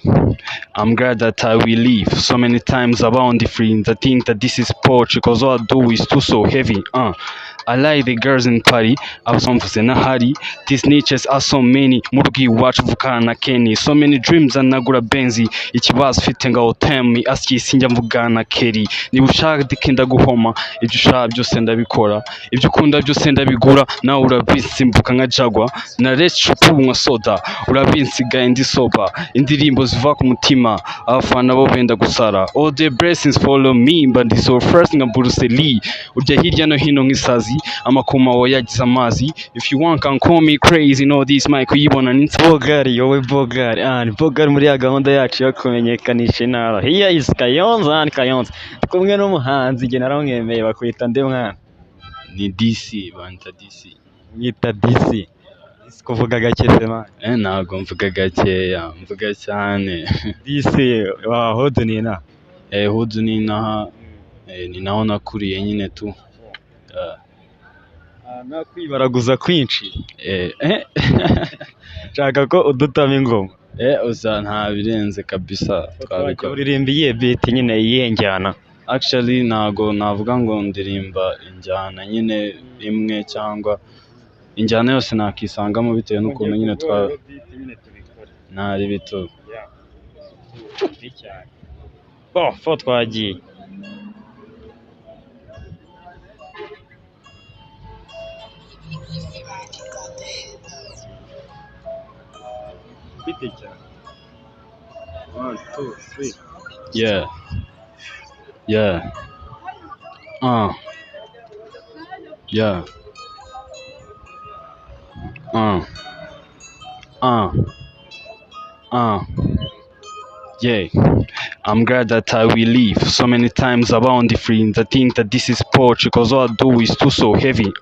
Yeah, I'm glad that I will leave. So many times around the free, I think that this is poetry, cause all I do is too so heavy. I like the girls in party, I was on for Nahari. These niches are so many, Murugi watch Vukana na Kenny. So many dreams and Nagura Benzi. Ikibazo fitting out tell aski sinjya mvugana Kelly. Niba ushaka dikinda guhoma, ibyo ushaka byose ndabikora. Ibyo ukunda byose ndabigura, nawe urabisimbuka nka Jaguar. Na rest nka soda, urabinsigaye ndi soba. Indirimbo ziva ku mutima, abafana bo benda gusara. All the blessings follow me, but this so first nka Bruce Lee. Urya hirya no hino nk'isazi, amakoma wayagize amazi. If you want can call me crazy, know this mic uyibona ni Bogari, wowe Bogari, ni Bogari muri ya gahunda yacu yo kumenyekanisha intara. Here is Kayonza and Kayonza. Kumwe n'umuhanzi jye naramwemeye bakwita nde mwana? ni DC, banta DC. Mwita DC. Kuvuga gake se man. Ntago mvuga gakeya, mvuga cyane. DC wa hodo ni na. Hudu ni naha, ni naho nakuriye nyine tu. Nakwibaraguza kwinshi. Nshaka ko udutama ingoma. Uza nta birenze kabisa twabikora. Uririmbiye beat nyine iyenjyana. Actually ntago navuga ngo ndirimba injyana nyine imwe cyangwa injyana yose nakisangamo bitewe n'ukuntu nyine ntari bito. Fo twagiye. One, two, three. Yeah. Yeah. Yeah. Yeah, I'm glad that I will leave. So many times around the free, I think that this is poetry, cause all I do is too so heavy.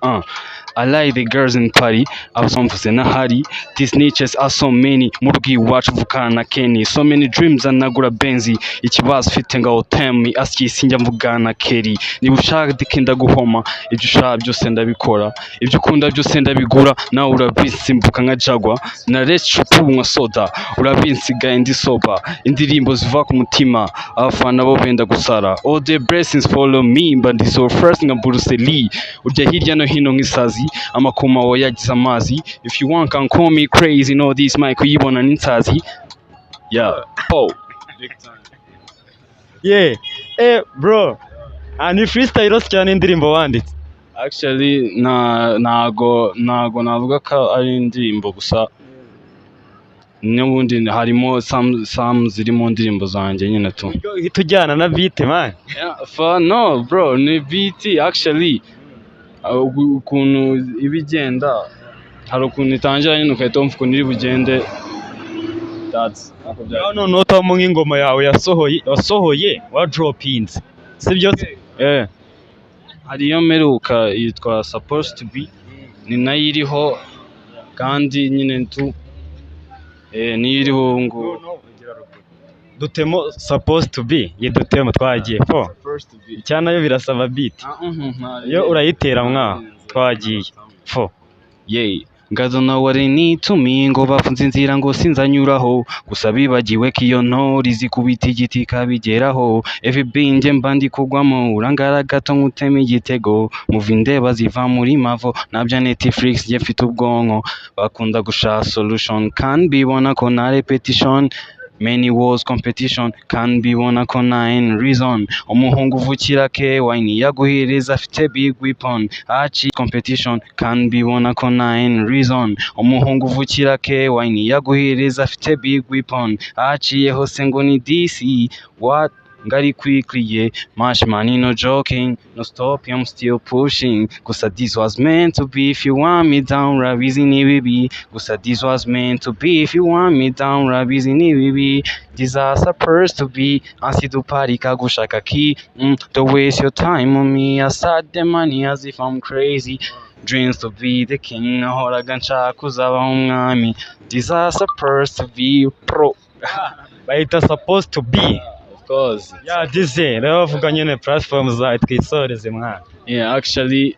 I like the girls in party, I was on for Nahari. These niches are so many, Murugi watch Vukana na Kenny. So many dreams and Nagura Benzi. Ikibazo fitting out tell aski sinjya mvugana Kelly. Niba ushaka dikinda guhoma, ibyo ushaka byose ndabikora. Ibyo ukunda byose ndabigura, nawe urabisimbuka nka Jaguar. Na rest nka soda, urabinsigaye ndi soba. Indirimbo ziva ku mutima, abafana bo benda gusara. All the blessings follow me, but this so first nka Bruce Lee. Urya hirya no hino nk'isazi, amakoma wayagize amazi. If you want can call me crazy, know this mic uyibona ni nsazi. Yeah, big time. Yeah, bro, ni freestyle cyane indirimbo wanditse. Actually ntago navuga ko ari indirimbo gusa, n'ubundi harimo some ziri mu ndirimbo zanjye nyine tu. Tujyana na beat man. No bro, ni beat actually. Ukuntu ibigenda hari ukuntu itangira nyine ukahita wumva ukuntu iri bugende. No utamo nk'ingoma yawe yasohoye wa dropinze sibyo? Hari iyo mperuka yitwa supposed to be, ni nayo iriho kandi nyine tu niyo iriho ngo dutemo supposed to be dutemo twagiye fo cyane yo birasaba beat yo urayitera mwa twagiye fo. Ngazo na wari ni tumi ngo bafunze inzira ngo sinzanyuraho, gusa bibagiwe ko iyo ntori zikubita igiti kabigeraho. Everybinge mbandi kugwamo urangara gato nkutema igitego, muvi ndeba ziva muri mavo nabya Netflix je mfite ubwonko. Bakunda gushaka solution can bibona ko na repetition. Many wars competition can bibona ko nine reason. Umuhungu uvukira ke wine yaguhereza afite big weapon. Achi competition can bibona ko nine reason. Umuhungu uvukira ke wine yaguhereza afite big weapon. Aciye hose ngo ni DC. What? Ngari quickly, yeah. Mash money, no joking, no stop, I'm still pushing. Gusa this was meant to be. If you want me down, Rabizi ni bibi. Gusa this was meant to be. If you want me down, Rabizi ni bibi. These are supposed to be. Ansi du party kagushaka ki. Don't waste your time on me. I start the money as if I'm crazy. Dreams to be the king. Nahoraga nshaka kuzabaho umwami. These are supposed to be pro. Bayita supposed to be. Yeah, this rero bavuga nyine platform za twisoreze mwana. Actually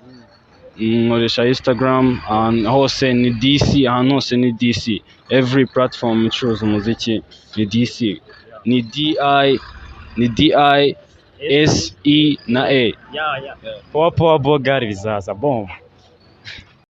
nkoresha Instagram hose ni DC, ahantu hose ni DC. every platform icuruza umuziki ni DC, ni DI SE na A. Power Bogal bizaza bomb.